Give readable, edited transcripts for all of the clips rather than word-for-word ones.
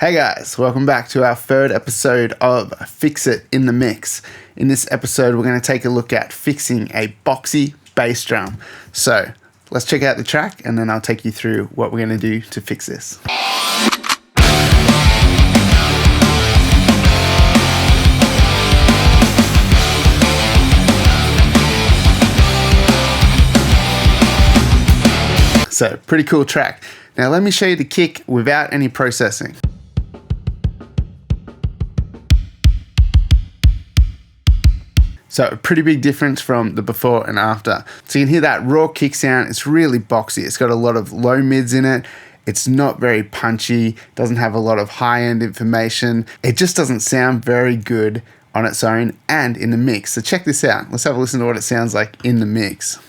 Hey guys, welcome back to our third episode of Fix It in the Mix. In this episode, we're going to take a look at fixing a Boxy bass drum. So let's check out the track and then I'll take you through what we're going to do to fix this. So pretty cool track. Now let me show you the kick without any processing. So a pretty big difference from the before and after. So you can hear that raw kick sound. It's really boxy. It's got a lot of low mids in it. It's not very punchy, doesn't have a lot of high-end information. It just doesn't sound very good on its own and in the mix. So check this out. Let's have a listen to what it sounds like in the mix.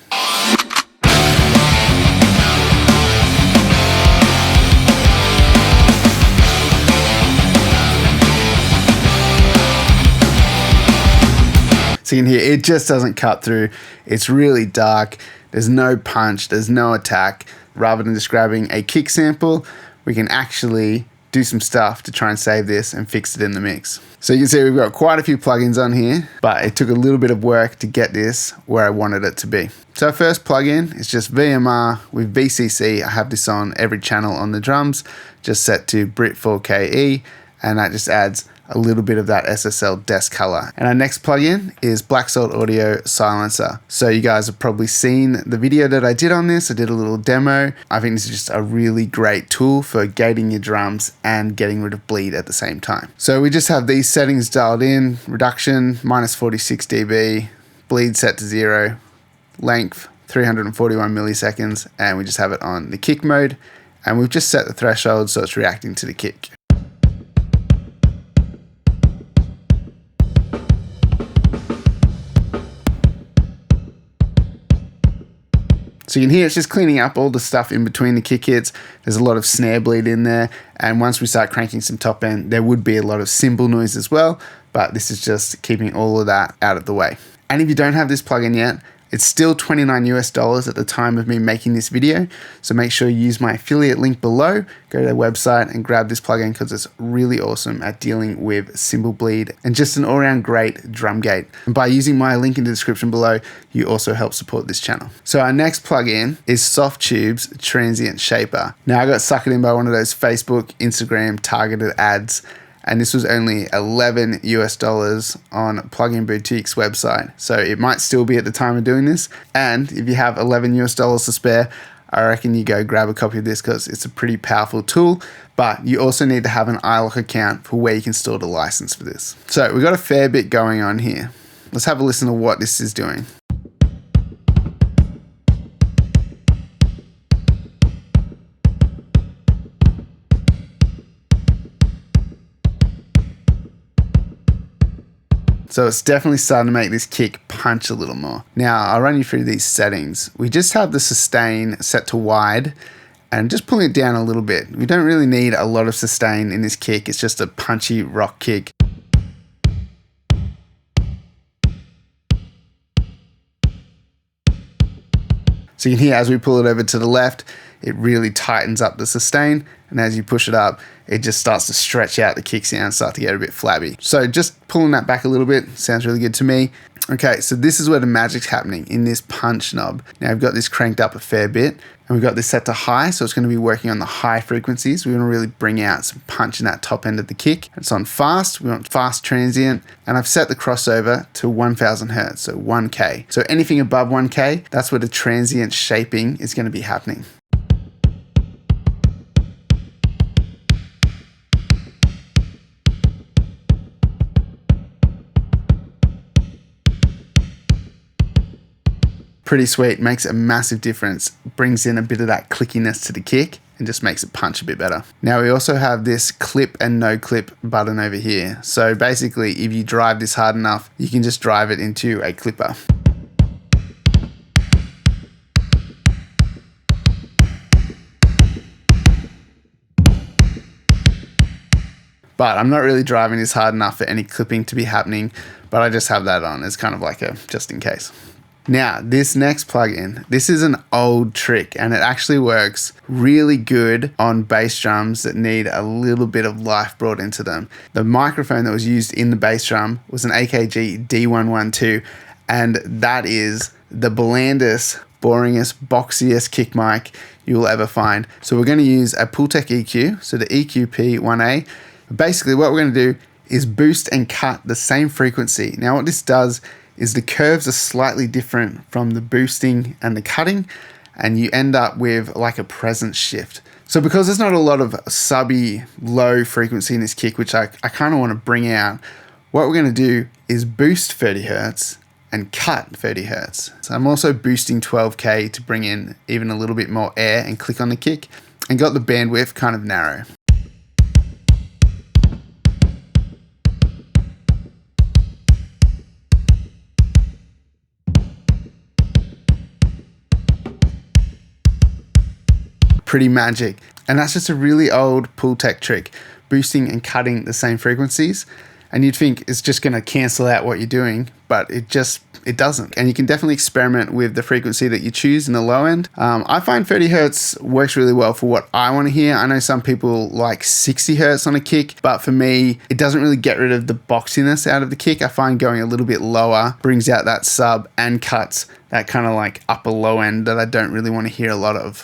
So you can hear it just doesn't cut through. It's really dark. There's no punch. There's no attack. Rather than just grabbing a kick sample, we can actually do some stuff to try and save this and fix it in the mix. So you can see we've got quite a few plugins on here, but it took a little bit of work to get this where I wanted it to be. So our first plugin is just VMR with VCC. I have this on every channel on the drums, just set to Brit 4KE, and that just adds a little bit of that SSL desk color. And our next plugin is Black Salt Audio Silencer. So you guys have probably seen the video that I did on this. I did a little demo. I think this is just a really great tool for gating your drums and getting rid of bleed at the same time. So we just have these settings dialed in: reduction, minus 46 dB, bleed set to 0, length 341 milliseconds, and we just have it on the kick mode. And we've just set the threshold so it's reacting to the kick. So you can hear it's just cleaning up all the stuff in between the kick hits. There's a lot of snare bleed in there. And once we start cranking some top end, there would be a lot of cymbal noise as well. But this is just keeping all of that out of the way. And if you don't have this plugin yet, it's still $29 US at the time of me making this video. So make sure you use my affiliate link below, go to their website and grab this plugin because it's really awesome at dealing with cymbal bleed and just an all-around great drum gate. And by using my link in the description below, you also help support this channel. So our next plugin is Softtube's Transient Shaper. Now I got suckered in by one of those Facebook, Instagram targeted ads, and this was only $11 US on Plugin Boutique's website. So it might still be at the time of doing this. And if you have $11 US to spare, I reckon you go grab a copy of this because it's a pretty powerful tool. But you also need to have an iLok account for where you can store the license for this. So we've got a fair bit going on here. Let's have a listen to what this is doing. So it's definitely starting to make this kick punch a little more. Now I'll run you through these settings. We just have the sustain set to wide and just pulling it down a little bit. We don't really need a lot of sustain in this kick. It's just a punchy rock kick. So you can hear as we pull it over to the left, it really tightens up the sustain. And as you push it up, it just starts to stretch out the kick sound, start to get a bit flabby. So just pulling that back a little bit sounds really good to me. Okay, so this is where the magic's happening in this punch knob. Now I've got this cranked up a fair bit and we've got this set to high. So it's going to be working on the high frequencies. We want to really bring out some punch in that top end of the kick. It's on fast. We want fast transient. And I've set the crossover to 1000 Hertz, so 1K. So anything above 1K, that's where the transient shaping is going to be happening. Pretty sweet, makes a massive difference, brings in a bit of that clickiness to the kick and just makes it punch a bit better. Now we also have this clip and no clip button over here. So basically if you drive this hard enough, you can just drive it into a clipper. But I'm not really driving this hard enough for any clipping to be happening, but I just have that on as kind of like a just in case. Now, this next plugin, this is an old trick and it actually works really good on bass drums that need a little bit of life brought into them. The microphone that was used in the bass drum was an AKG D112, and that is the blandest, boringest, boxiest kick mic you will ever find. So we're going to use a Pultec EQ, so the EQP1A. Basically what we're going to do is boost and cut the same frequency. Now what this does is the curves are slightly different from the boosting and the cutting, and you end up with like a presence shift. So because there's not a lot of subby low frequency in this kick, which I kind of want to bring out, what we're going to do is boost 30 Hertz and cut 30 Hertz. So I'm also boosting 12K to bring in even a little bit more air and click on the kick, and got the bandwidth kind of narrow. Pretty magic. And that's just a really old Pultec trick, boosting and cutting the same frequencies. And you'd think it's just going to cancel out what you're doing, but it doesn't. And you can definitely experiment with the frequency that you choose in the low end. I find 30 Hertz works really well for what I want to hear. I know some people like 60 Hertz on a kick, but for me, it doesn't really get rid of the boxiness out of the kick. I find going a little bit lower brings out that sub and cuts that kind of like upper low end that I don't really want to hear a lot of.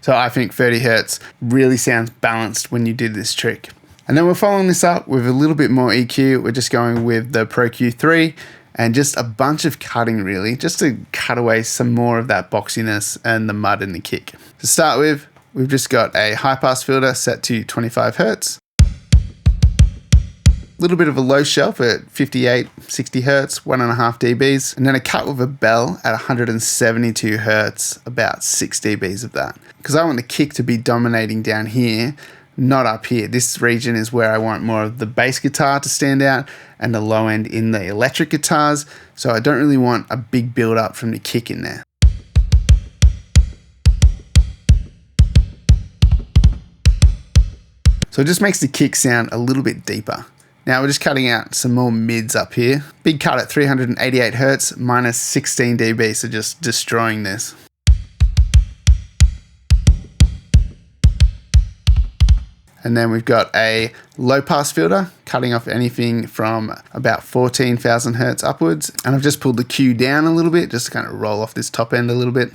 So I think 30 Hertz really sounds balanced when you did this trick. And then we're following this up with a little bit more EQ. We're just going with the Pro Q3 and just a bunch of cutting really, just to cut away some more of that boxiness and the mud in the kick. To start with, we've just got a high pass filter set to 25 Hertz. A little bit of a low shelf at 58, 60 Hertz, 1.5 dBs, and then a cut with a bell at 172 Hertz, about 6 dBs of that. Because I want the kick to be dominating down here, not up here. This region is where I want more of the bass guitar to stand out and the low end in the electric guitars, so I don't really want a big build up from the kick in there. So it just makes the kick sound a little bit deeper. Now we're just cutting out some more mids up here. Big cut at 388 Hertz, minus 16 dB, so just destroying this. And then we've got a low pass filter, cutting off anything from about 14,000 Hertz upwards. And I've just pulled the Q down a little bit, just to kind of roll off this top end a little bit.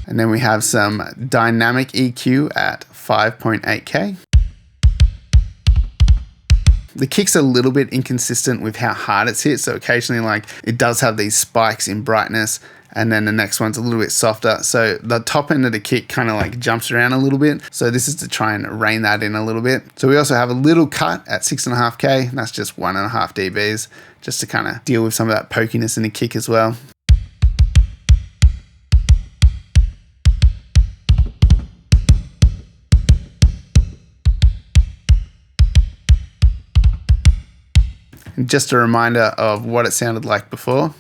And then we have some dynamic EQ at 5.8K. The kick's a little bit inconsistent with how hard it's hit, so occasionally like it does have these spikes in brightness, and then the next one's a little bit softer. So the top end of the kick kind of like jumps around a little bit. So this is to try and rein that in a little bit. So we also have a little cut at 6.5K, and that's just 1.5 dBs, just to kind of deal with some of that pokiness in the kick as well. And just a reminder of what it sounded like before.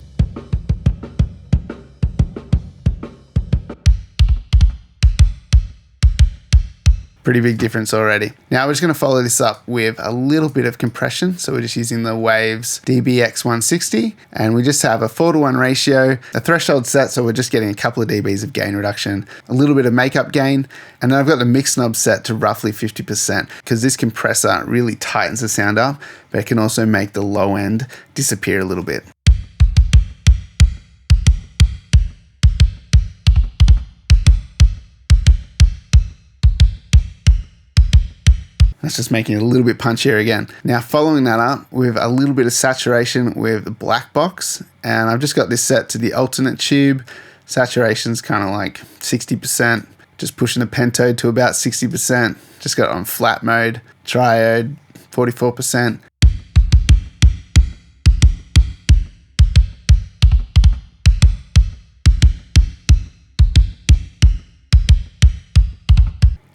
Pretty big difference already. Now we're just going to follow this up with a little bit of compression. So we're just using the Waves DBX160, and we just have a 4:1 ratio, a threshold set, so we're just getting a couple of dBs of gain reduction, a little bit of makeup gain, and then I've got the mix knob set to roughly 50% because this compressor really tightens the sound up, but it can also make the low end disappear a little bit. That's just making it a little bit punchier again. Now following that up with a little bit of saturation with Black Box, and I've just got this set to the alternate tube. Saturation's kind of like 60%, just pushing the pentode to about 60%. Just got it on flat mode, triode, 44%.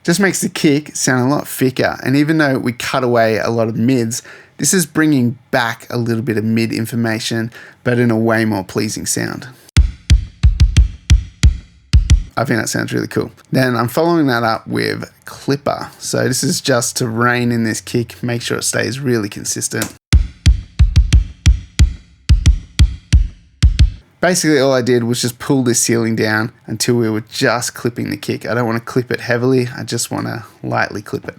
Just makes the kick sound a lot thicker, and even though we cut away a lot of mids, this is bringing back a little bit of mid information, but in a way more pleasing sound. I think that sounds really cool. Then I'm following that up with Clipper. So this is just to rein in this kick, make sure it stays really consistent. Basically all I did was just pull this ceiling down until we were just clipping the kick. I don't want to clip it heavily, I just want to lightly clip it.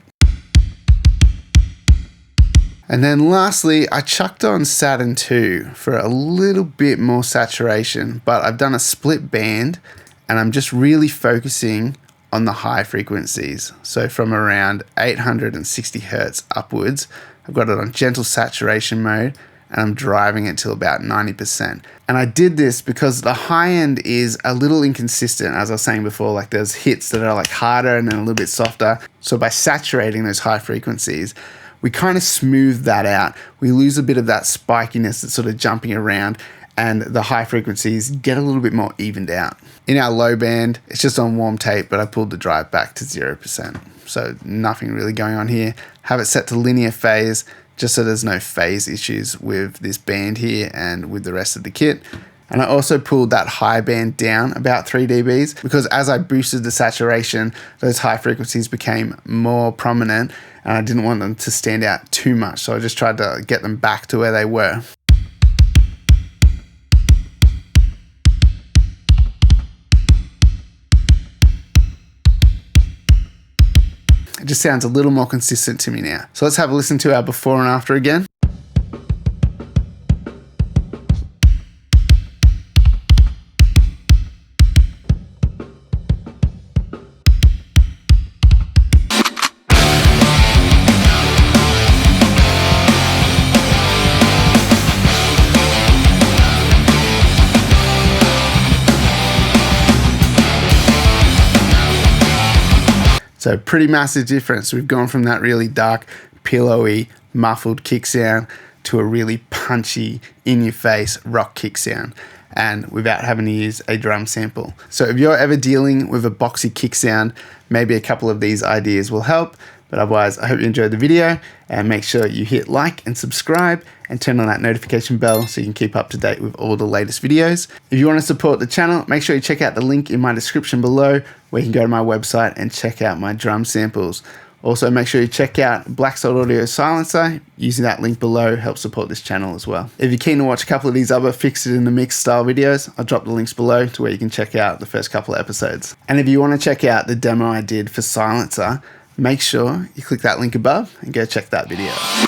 And then lastly, I chucked on Saturn 2 for a little bit more saturation, but I've done a split band and I'm just really focusing on the high frequencies. So from around 860 Hertz upwards, I've got it on gentle saturation mode and I'm driving it till about 90%. And I did this because the high end is a little inconsistent, as I was saying before, like there's hits that are like harder and then a little bit softer. So by saturating those high frequencies, we kind of smooth that out. We lose a bit of that spikiness that's sort of jumping around, and the high frequencies get a little bit more evened out. In our low band, it's just on warm tape, but I pulled the drive back to 0%. So nothing really going on here. Have it set to linear phase, just so there's no phase issues with this band here and with the rest of the kit. And I also pulled that high band down about 3 dBs because as I boosted the saturation, those high frequencies became more prominent and I didn't want them to stand out too much. So I just tried to get them back to where they were. It just sounds a little more consistent to me now. So let's have a listen to our before and after again. So pretty massive difference. We've gone from that really dark, pillowy, muffled kick sound to a really punchy, in-your-face rock kick sound, and without having to use a drum sample. So if you're ever dealing with a boxy kick sound, maybe a couple of these ideas will help. But otherwise, I hope you enjoyed the video, and make sure you hit like and subscribe and turn on that notification bell so you can keep up to date with all the latest videos. If you want to support the channel, make sure you check out the link in my description below where you can go to my website and check out my drum samples. Also, make sure you check out Black Salt Audio Silencer. Using that link below helps support this channel as well. If you're keen to watch a couple of these other Fix It in the Mix style videos, I'll drop the links below to where you can check out the first couple of episodes. And if you want to check out the demo I did for Silencer, make sure you click that link above and go check that video out.